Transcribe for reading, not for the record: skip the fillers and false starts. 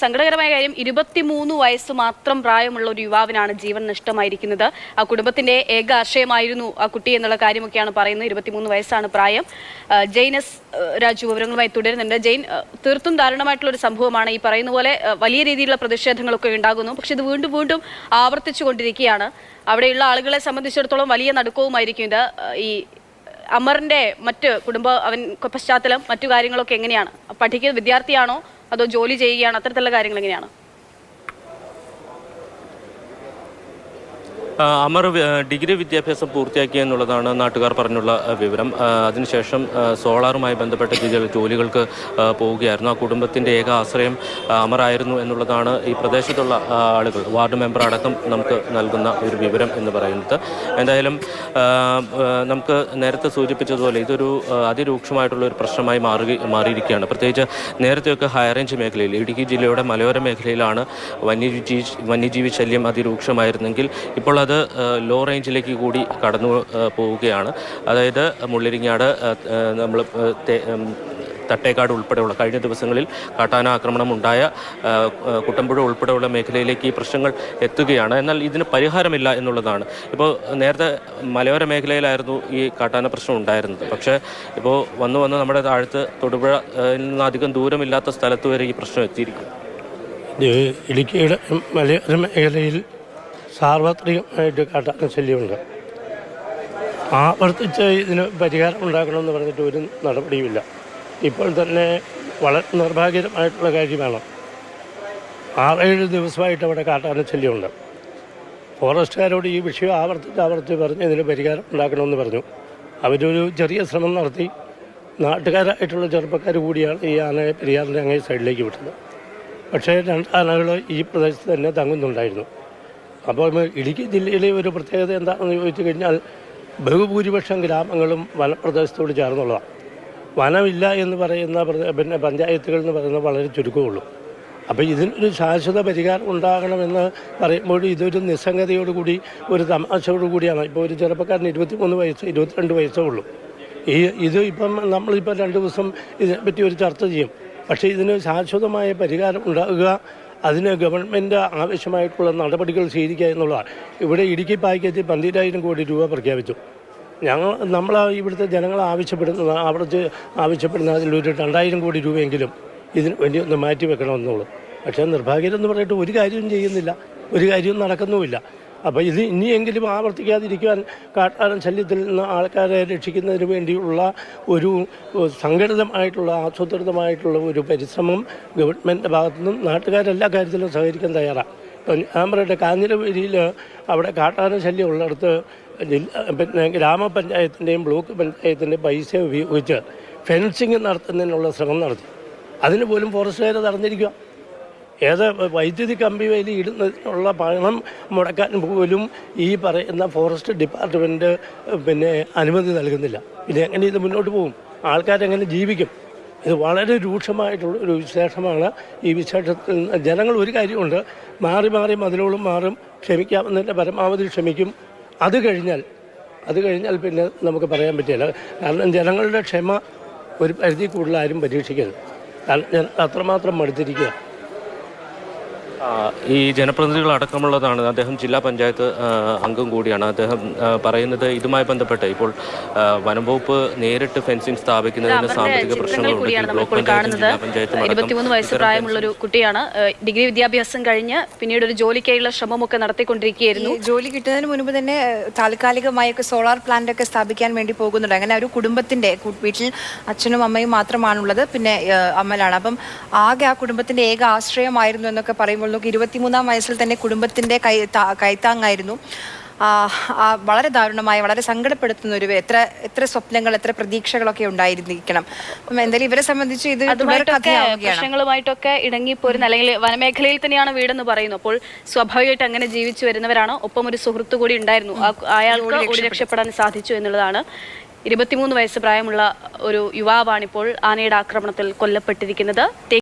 സങ്കടകരമായ കാര്യം 23 വയസ്സ് മാത്രം പ്രായമുള്ള ഒരു യുവാവിനാണ് ജീവൻ നഷ്ടമായിരിക്കുന്നത്. ആ കുടുംബത്തിന്റെ ഏക ആശ്രയമായിരുന്നു ആ കുട്ടി എന്നുള്ള കാര്യമൊക്കെയാണ് പറയുന്നത്. 23 വയസ്സാണ് പ്രായം. ജെയിനസ് രാജു വിവരങ്ങളുമായി തുടരുന്നുണ്ട്. ജെയിൻ, തീർത്തും ദാരുണമായിട്ടുള്ള ഒരു സംഭവമാണ്. ഈ പറയുന്ന പോലെ വലിയ രീതിയിലുള്ള പ്രതിഷേധങ്ങളൊക്കെ ഉണ്ടാകുന്നു. പക്ഷെ ഇത് വീണ്ടും വീണ്ടും ആവർത്തിച്ചു കൊണ്ടിരിക്കുകയാണ്. അവിടെയുള്ള ആളുകളെ സംബന്ധിച്ചിടത്തോളം വലിയ നടുക്കവുമായിരിക്കും ഇത്. ഈ അമറിന്റെ മറ്റ് കുടുംബ പശ്ചാത്തലം മറ്റു കാര്യങ്ങളൊക്കെ എങ്ങനെയാണ്? പഠിക്കുന്ന വിദ്യാർത്ഥിയാണോ അതോ ജോലി ചെയ്യുകയാണ്? അത്തരത്തിലുള്ള കാര്യങ്ങൾ എങ്ങനെയാണ്? അമർ ഡിഗ്രി വിദ്യാഭ്യാസം പൂർത്തിയാക്കി എന്നുള്ളതാണ് നാട്ടുകാർ പറഞ്ഞുള്ള വിവരം. അതിനുശേഷം സോളാറുമായി ബന്ധപ്പെട്ട ജോലികൾക്ക് പോവുകയായിരുന്നു. ആ കുടുംബത്തിൻ്റെ ഏക ആശ്രയം അമറായിരുന്നു എന്നുള്ളതാണ് ഈ പ്രദേശത്തുള്ള ആളുകൾ, വാർഡ് മെമ്പർ അടക്കം നമുക്ക് നൽകുന്ന ഒരു വിവരം എന്ന് പറയുന്നത്. എന്തായാലും നമുക്ക് നേരത്തെ സൂചിപ്പിച്ചതുപോലെ ഇതൊരു അതിരൂക്ഷമായിട്ടുള്ള ഒരു പ്രശ്നമായി മാറിയിരിക്കുകയാണ്. പ്രത്യേകിച്ച് നേരത്തെയൊക്കെ ഹൈറേഞ്ച് മേഖലയിൽ, ഇടുക്കി ജില്ലയുടെ മലയോര മേഖലയിലാണ് വന്യജീവി ശല്യം അതിരൂക്ഷമായിരുന്നെങ്കിൽ ഇപ്പോൾ അത് ലോ റേഞ്ചിലേക്ക് കൂടി കടന്നു പോവുകയാണ്. അതായത് മുള്ളിരിങ്ങാട്, നമ്മൾ തട്ടേക്കാട് ഉൾപ്പെടെയുള്ള കഴിഞ്ഞ ദിവസങ്ങളിൽ കാട്ടാന ആക്രമണം ഉണ്ടായ കുട്ടമ്പുഴ ഉൾപ്പെടെയുള്ള മേഖലയിലേക്ക് ഈ പ്രശ്നങ്ങൾ എത്തുകയാണ്. എന്നാൽ ഇതിന് പരിഹാരമില്ല എന്നുള്ളതാണ്. ഇപ്പോൾ നേരത്തെ മലയോര മേഖലയിലായിരുന്നു ഈ കാട്ടാന പ്രശ്നം ഉണ്ടായിരുന്നത്. പക്ഷേ ഇപ്പോൾ വന്ന് നമ്മുടെ താഴത്ത് തൊടുപുഴ നിന്ന് അധികം ദൂരമില്ലാത്ത സ്ഥലത്ത് വരെ ഈ പ്രശ്നം എത്തിയിരിക്കുന്നു. ഇടുക്കിയുടെ മലയോര മേഖലയിൽ സാർവത്രികമായിട്ട് കാട്ടാന ശല്യമുണ്ട്. ആവർത്തിച്ച് ഇതിന് പരിഹാരം ഉണ്ടാക്കണമെന്ന് പറഞ്ഞിട്ട് ഒരു നടപടിയുമില്ല. ഇപ്പോൾ തന്നെ വളരെ നിർഭാഗ്യകരമായിട്ടുള്ള കാര്യമാണ്. 6-7 ദിവസമായിട്ട് അവിടെ കാട്ടാന ശല്യമുണ്ട്. ഫോറസ്റ്റുകാരോട് ഈ വിഷയം ആവർത്തിച്ച് പറഞ്ഞ് ഇതിന് പരിഹാരം ഉണ്ടാക്കണമെന്ന് പറഞ്ഞു. അവരൊരു ചെറിയ ശ്രമം നടത്തി. നാട്ടുകാരായിട്ടുള്ള ചെറുപ്പക്കാർ കൂടിയാണ് ഈ ആനയെ പെരിയാറിൻ്റെ അങ്ങേ സൈഡിലേക്ക് വിട്ടത്. പക്ഷേ 2 ആനകൾ ഈ പ്രദേശത്ത് തന്നെ തങ്ങുന്നുണ്ടായിരുന്നു. അപ്പോൾ ഇടുക്കി ജില്ലയിലെ ഒരു പ്രത്യേകത എന്താണെന്ന് ചോദിച്ചു കഴിഞ്ഞാൽ ബഹുഭൂരിപക്ഷം ഗ്രാമങ്ങളും വനപ്രദേശത്തോട് ചേർന്നുള്ളതാണ്. വനമില്ല എന്ന് പറയുന്ന പഞ്ചായത്തുകൾ എന്ന് പറയുന്നത് വളരെ ചുരുക്കമുള്ളൂ. അപ്പോൾ ഇതിനൊരു ശാശ്വത പരിഹാരം ഉണ്ടാകണമെന്ന് പറയുമ്പോൾ ഇതൊരു നിസ്സംഗതയോടുകൂടി, ഒരു തമാശയോടുകൂടിയാണ്. ഇപ്പോൾ ഒരു ചെറുപ്പക്കാരന് 23 വയസ്സ് 22 വയസ്സേ ഉള്ളൂ. ഇത് ഇപ്പം നമ്മളിപ്പോൾ 2 ദിവസം ഇതിനെപ്പറ്റി ഒരു ചർച്ച ചെയ്യും. പക്ഷേ ഇതിന് ശാശ്വതമായ പരിഹാരം ഉണ്ടാകുക, അതിന് ഗവൺമെൻറ് ആവശ്യമായിട്ടുള്ള നടപടികൾ സ്വീകരിക്കുക എന്നുള്ളതാണ്. ഇവിടെ ഇടുക്കി പാക്കേജിൽ 12,000 കോടി രൂപ പ്രഖ്യാപിച്ചു. നമ്മൾ ഇവിടുത്തെ ജനങ്ങൾ ആവശ്യപ്പെടുന്ന അതിലൊരു 2,000 കോടി രൂപയെങ്കിലും ഇതിന് വേണ്ടി ഒന്ന് മാറ്റി വെക്കണമെന്നുള്ളൂ. പക്ഷേ നിർഭാഗ്യരെന്ന് പറഞ്ഞിട്ട് ഒരു കാര്യവും ചെയ്യുന്നില്ല, ഒരു കാര്യവും നടക്കുന്നുമില്ല. അപ്പോൾ ഇത് ഇനിയെങ്കിലും ആവർത്തിക്കാതിരിക്കുവാൻ കാട്ടാന ശല്യത്തിൽ നിന്ന് ആൾക്കാരെ രക്ഷിക്കുന്നതിന് വേണ്ടിയുള്ള ഒരു സംഘടിതമായിട്ടുള്ള ആസൂത്രിതമായിട്ടുള്ള ഒരു പരിശ്രമം ഗവൺമെൻറ്റിൻ്റെ ഭാഗത്തുനിന്നും നാട്ടുകാരെല്ലാ കാര്യത്തിലും സഹകരിക്കാൻ തയ്യാറാണ്. ഇപ്പം ഞാൻ പറയട്ടെ, കാഞ്ഞിരപ്പള്ളിയിൽ അവിടെ കാട്ടാന ശല്യം ഉള്ളിടത്ത് പിന്നെ ഗ്രാമപഞ്ചായത്തിൻ്റെയും ബ്ലോക്ക് പഞ്ചായത്തിൻ്റെയും പൈസ ഉപയോഗിച്ച് ഫെൻസിങ് നടത്തുന്നതിനുള്ള ശ്രമം നടത്തി. അതിന് പോലും ഫോറസ്റ്റുകാർ തടഞ്ഞിരിക്കുക. വൈദ്യുതി കമ്പി വേലി ഇടുന്നതിനുള്ള പണം മുടക്കാൻ പോലും ഈ പറയുന്ന ഫോറസ്റ്റ് ഡിപ്പാർട്ട്മെൻറ്റ് അനുമതി നൽകുന്നില്ല. പിന്നെ എങ്ങനെ ഇത് മുന്നോട്ട് പോകും? ആൾക്കാരെങ്ങനെ ജീവിക്കും? ഇത് വളരെ രൂക്ഷമായിട്ടുള്ള ഒരു വിശേഷമാണ്. ഈ വിശേഷത്തിൽ ജനങ്ങൾ ഒരു കാര്യമുണ്ട്, മാറി മതിലുകളും മാറും, ക്ഷമിക്കാമെന്നതിൻ്റെ പരമാവധി ക്ഷമിക്കും. അത് കഴിഞ്ഞാൽ പിന്നെ നമുക്ക് പറയാൻ പറ്റില്ല. കാരണം ജനങ്ങളുടെ ക്ഷമ ഒരു പരിധി കൂടുതൽ ആരും പരീക്ഷിക്കരുത്. കാരണം അത്രമാത്രം മടുത്തിരിക്കുക. ഈ ജനപ്രതിനിധികൾ അടക്കമുള്ളതാണ്. അദ്ദേഹം ജില്ലാ പഞ്ചായത്ത് അംഗം കൂടിയാണ്. അദ്ദേഹം പറയുന്നത് ഇതുമായി ബന്ധപ്പെട്ട് ഇപ്പോൾ വനം വകുപ്പ് നേരിട്ട് ഫെൻസിംഗ് സ്ഥാപിക്കുന്നതിന് സാമ്പത്തിക പ്രശ്നങ്ങളുണ്ട്. 23 വയസ്സ് പ്രായമുള്ള ഒരു കുട്ടിയാണ്. ഡിഗ്രി വിദ്യാഭ്യാസം കഴിഞ്ഞ് പിന്നീട് ഒരു ജോലിക്കായുള്ള ശ്രമമൊക്കെ നടത്തിക്കൊണ്ടിരിക്കുകയായിരുന്നു. ജോലി കിട്ടുന്നതിന് മുൻപ് തന്നെ താൽക്കാലികമായൊക്കെ സോളാർ പ്ലാന്റ് ഒക്കെ സ്ഥാപിക്കാൻ വേണ്ടി പോകുന്നുണ്ട്. അങ്ങനെ ഒരു കുടുംബത്തിന്റെ വീട്ടിൽ അച്ഛനും അമ്മയും മാത്രമാണുള്ളത്, പിന്നെ അമ്മലാണ്. അപ്പം ആകെ ആ കുടുംബത്തിന്റെ ഏക ആശ്രയമായിരുന്നു എന്നൊക്കെ പറയുമ്പോൾ 23-ാം വയസ്സിൽ തന്നെ കുടുംബത്തിന്റെ കൈത്താങ്ങായിരുന്നു. വളരെ ദാരുണമായ, വളരെ സങ്കടപ്പെടുത്തുന്ന ഒരു എത്ര സ്വപ്നങ്ങൾ, എത്ര പ്രതീക്ഷകളൊക്കെ ഉണ്ടായിരിക്കണം. അപ്പം എന്തായാലും ഇവരെ സംബന്ധിച്ച് ഇത് പ്രശ്നങ്ങളുമായിട്ടൊക്കെ ഇടങ്ങിപ്പോരുന്ന, അല്ലെങ്കിൽ വനമേഖലയിൽ തന്നെയാണ് വീടെന്ന് പറയുന്നു. അപ്പോൾ സ്വാഭാവികമായിട്ട് അങ്ങനെ ജീവിച്ചു വരുന്നവരാണ്. ഒപ്പം ഒരു സുഹൃത്തു കൂടി ഉണ്ടായിരുന്നു. അയാൾക്ക് ഓടി രക്ഷപ്പെടാൻ സാധിച്ചു എന്നുള്ളതാണ്. 23 വയസ്സ് പ്രായമുള്ള ഒരു യുവാവാണിപ്പോൾ ആനയുടെ ആക്രമണത്തിൽ കൊല്ലപ്പെട്ടിരിക്കുന്നത്.